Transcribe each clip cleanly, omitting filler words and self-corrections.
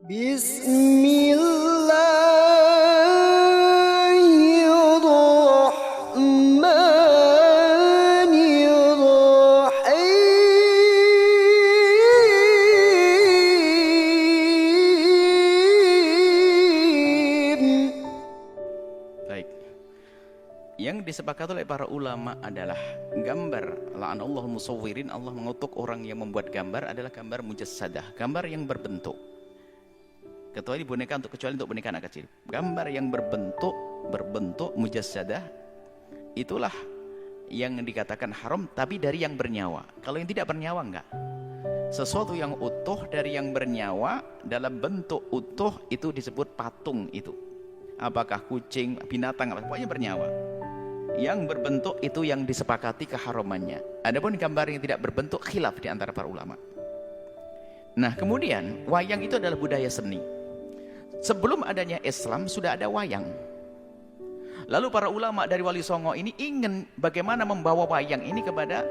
Bismillahirrahmanirrahim. Baik. Yang disepakati oleh para ulama adalah gambar. La'anallahul musawwirin, Allah mengutuk orang yang membuat gambar adalah gambar mujassadah, gambar yang berbentuk. Kecuali boneka kecuali untuk boneka anak kecil. Gambar yang berbentuk mujassadah itulah yang dikatakan haram, tapi dari yang bernyawa. Kalau yang tidak bernyawa enggak. Sesuatu yang utuh dari yang bernyawa dalam bentuk utuh itu disebut patung itu. Apakah kucing, binatang, pokoknya bernyawa. Yang berbentuk itu yang disepakati keharamannya. Adapun gambar yang tidak berbentuk khilaf di antara para ulama. Nah, kemudian wayang itu adalah budaya seni. Sebelum adanya Islam sudah ada wayang. Lalu para ulama dari Wali Songo ini ingin bagaimana membawa wayang ini kepada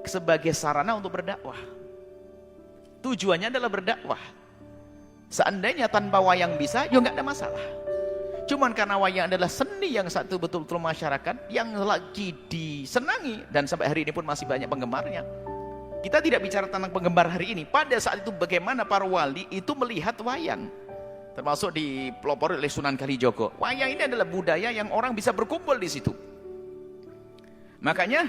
sebagai sarana untuk berdakwah. Tujuannya adalah berdakwah. Seandainya tanpa wayang bisa, ya nggak ada masalah. Cuman karena wayang adalah seni yang satu betul-betul masyarakat yang lagi disenangi dan sampai hari ini pun masih banyak penggemarnya. Kita tidak bicara tentang penggemar hari ini. Pada saat itu bagaimana para wali itu melihat wayang. Termasuk dipelopori oleh Sunan Kalijogo. Wayang ini adalah budaya yang orang bisa berkumpul di situ. Makanya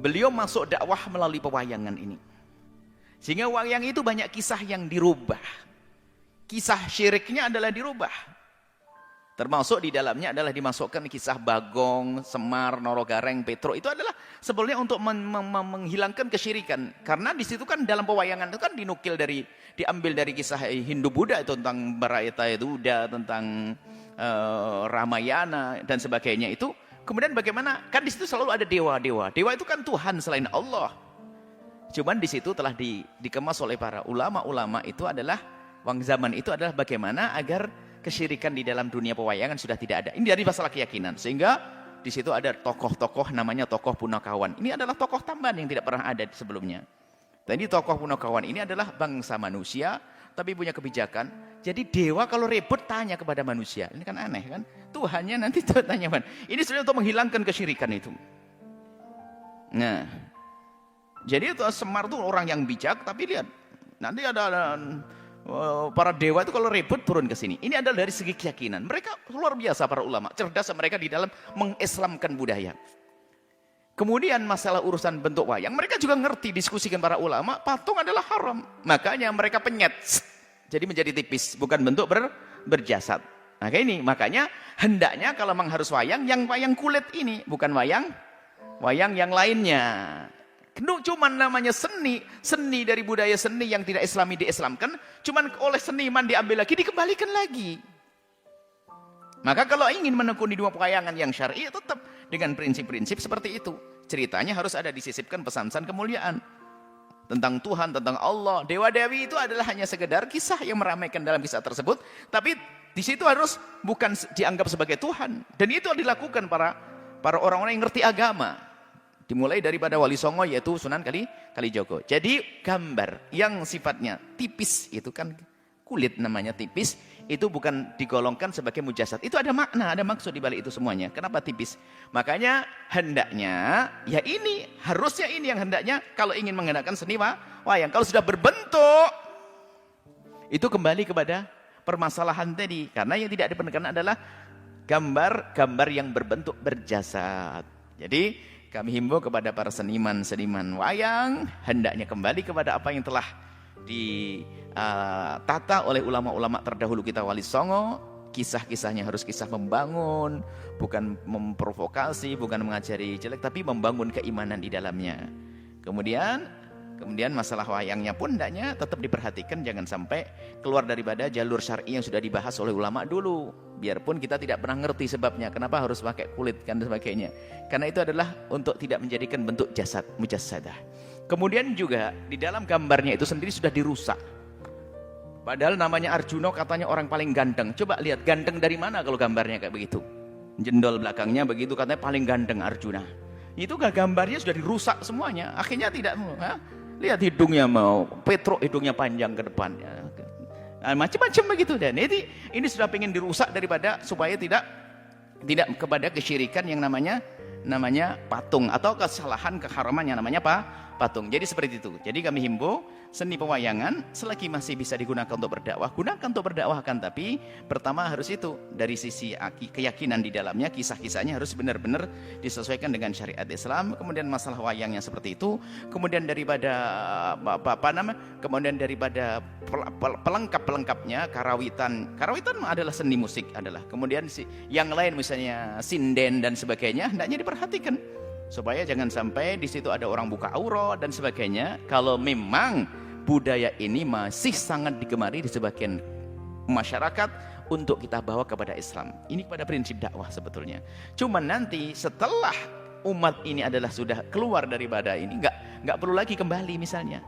beliau masuk dakwah melalui pewayangan ini. Sehingga wayang itu banyak kisah yang dirubah. Kisah syiriknya adalah dirubah. Termasuk di dalamnya adalah dimasukkan kisah Bagong, Semar, Norogareng, Petro. Itu adalah sebetulnya untuk menghilangkan kesyirikan. Karena di situ kan dalam pewayangan itu kan diambil dari kisah Hindu-Buddha itu tentang Bharatayuddha, tentang Ramayana dan sebagainya itu. Kemudian bagaimana? Kan di situ selalu ada dewa-dewa. Dewa itu kan Tuhan selain Allah. Cuman di situ telah dikemas oleh para ulama-ulama itu adalah zaman itu adalah bagaimana agar kesyirikan di dalam dunia pewayangan sudah tidak ada. Ini dari masalah keyakinan. Sehingga di situ ada tokoh-tokoh namanya tokoh Punakawan. Ini adalah tokoh tambahan yang tidak pernah ada sebelumnya. Tadi tokoh Punakawan ini adalah bangsa manusia tapi punya kebijakan. Jadi dewa kalau ribut tanya kepada manusia. Ini kan aneh kan? Tuhannya nanti tanya. Ini sebenarnya untuk menghilangkan kesyirikan itu. Nah, jadi itu Semar itu orang yang bijak, tapi lihat nanti ada para dewa itu kalau ribut turun ke sini. Ini adalah dari segi keyakinan. Mereka luar biasa para ulama, cerdas mereka di dalam mengislamkan budaya. Kemudian masalah urusan bentuk wayang, mereka juga ngerti, diskusikan para ulama, patung adalah haram. Makanya mereka penyet, jadi menjadi tipis, bukan bentuk berjasad. Nah, ini makanya hendaknya kalau memang harus wayang, yang wayang kulit ini, bukan wayang yang lainnya. Cuman namanya seni dari budaya seni yang tidak islami diislamkan, cuman oleh seniman diambil lagi, dikembalikan lagi. Maka kalau ingin menekuni dua pewayangan yang syar'i, tetap dengan prinsip-prinsip seperti itu. Ceritanya harus ada disisipkan pesan-pesan kemuliaan tentang Tuhan, tentang Allah. Dewa-dewi itu adalah hanya sekedar kisah yang meramaikan dalam kisah tersebut, tapi di situ harus bukan dianggap sebagai Tuhan. Dan itu dilakukan para orang-orang yang ngerti agama. Dimulai daripada Wali Songo yaitu Sunan Kalijogo. Jadi gambar yang sifatnya tipis itu kan kulit namanya tipis, itu bukan digolongkan sebagai mujasad. Itu ada makna, ada maksud di balik itu semuanya. Kenapa tipis? Makanya hendaknya ya ini, harusnya ini yang hendaknya kalau ingin menggunakan seni wayang. Kalau sudah berbentuk itu kembali kepada permasalahan tadi. Karena yang tidak diperkenankan adalah gambar yang berbentuk berjasad. Jadi kami himbau kepada para seniman wayang, hendaknya kembali kepada apa yang telah ditata oleh ulama-ulama terdahulu kita Wali Songo. Kisah-kisahnya harus kisah membangun, bukan memprovokasi, bukan mengajari jelek, tapi membangun keimanan di dalamnya. Kemudian masalah wayangnya pun hendaknya tetap diperhatikan, jangan sampai keluar daripada jalur syar'i yang sudah dibahas oleh ulama dulu. Biarpun kita tidak pernah ngerti sebabnya, kenapa harus pakai kulit dan sebagainya. Karena itu adalah untuk tidak menjadikan bentuk jasad, mujassadah. Kemudian juga di dalam gambarnya itu sendiri sudah dirusak. Padahal namanya Arjuna katanya orang paling ganteng. Coba lihat ganteng dari mana kalau gambarnya kayak begitu. Jendol belakangnya begitu katanya paling ganteng Arjuna. Itu gambarnya sudah dirusak semuanya. Akhirnya tidak mau. Lihat hidungnya mau, Petro hidungnya panjang ke depannya. Nah, macam-macam begitu. Dan ini sudah pengen dirusak daripada supaya tidak kepada kesyirikan yang namanya patung, atau kesalahan keharaman yang namanya patung. Jadi seperti itu. Jadi kami himbau seni pewayangan selagi masih bisa digunakan untuk berdakwah, gunakan untuk berdakwahkan, tapi pertama harus itu dari sisi keyakinan di dalamnya, kisah-kisahnya harus benar-benar disesuaikan dengan syariat Islam. Kemudian masalah wayangnya seperti itu, kemudian daripada pelengkap-pelengkapnya, karawitan adalah seni musik adalah. Kemudian yang lain misalnya sinden dan sebagainya hendaknya diperhatikan supaya jangan sampai di situ ada orang buka aurat dan sebagainya. Kalau memang budaya ini masih sangat digemari di sebagian masyarakat untuk kita bawa kepada Islam, ini pada prinsip dakwah sebetulnya. Cuman nanti setelah umat ini adalah sudah keluar daripada ini, nggak perlu lagi kembali. Misalnya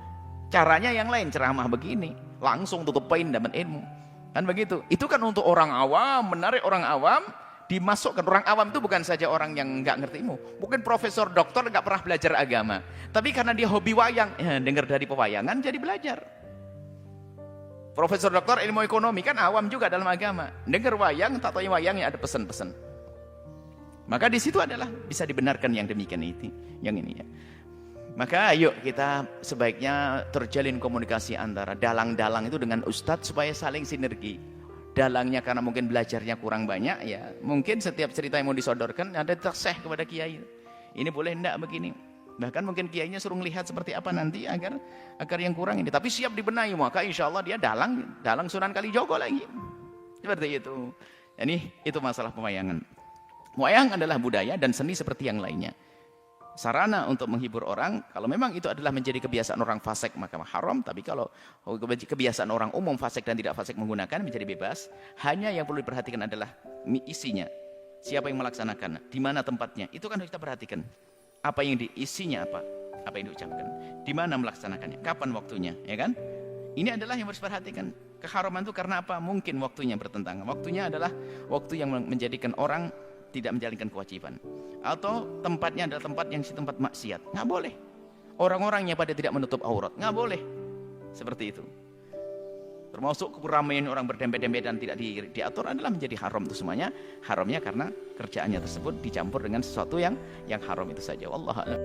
caranya yang lain, ceramah begini langsung tutup poin dapat ilmu, kan begitu. Itu kan untuk orang awam, menarik orang awam, dimasukkan. Orang awam itu bukan saja orang yang nggak ngerti ilmu, mungkin profesor doktor nggak pernah belajar agama, tapi karena dia hobi wayang, dengar dari pewayangan jadi belajar. Profesor doktor ilmu ekonomi kan awam juga dalam agama, dengar wayang, tak tahu wayangnya ada pesan-pesan, maka di situ adalah bisa dibenarkan yang demikian itu, yang ini ya. Maka ayo kita sebaiknya terjalin komunikasi antara dalang-dalang itu dengan ustadz supaya saling sinergi. Dalangnya karena mungkin belajarnya kurang banyak, ya mungkin setiap cerita yang mau disodorkan ada terseh kepada kiai, ini boleh enggak begini, bahkan mungkin kiainya suruh lihat seperti apa nanti agar yang kurang ini, tapi siap dibenahi, maka insya Allah dia dalang Sunan Kalijogo lagi, seperti itu. Jadi itu masalah pewayangan. Wayang adalah budaya dan seni seperti yang lainnya, sarana untuk menghibur orang. Kalau memang itu adalah menjadi kebiasaan orang fasik maka haram, tapi kalau kebiasaan orang umum fasik dan tidak fasik menggunakan menjadi bebas. Hanya yang perlu diperhatikan adalah isinya, siapa yang melaksanakan, di mana tempatnya, itu kan harus kita perhatikan. Apa yang diisinya, apa yang diucapkan, di mana melaksanakannya, kapan waktunya, ya kan? Ini adalah yang harus diperhatikan. Keharaman itu karena apa? Mungkin waktunya bertentangan. Waktunya adalah waktu yang menjadikan orang tidak menjalankan kewajiban, atau tempatnya adalah tempat yang tempat maksiat, nggak boleh. Orang-orangnya pada tidak menutup aurat, nggak boleh seperti itu. Termasuk keramaian orang berdempet-dempet dan tidak diatur adalah menjadi haram. Itu semuanya haramnya karena kerjaannya tersebut dicampur dengan sesuatu yang haram itu saja. Wallahu a'lam.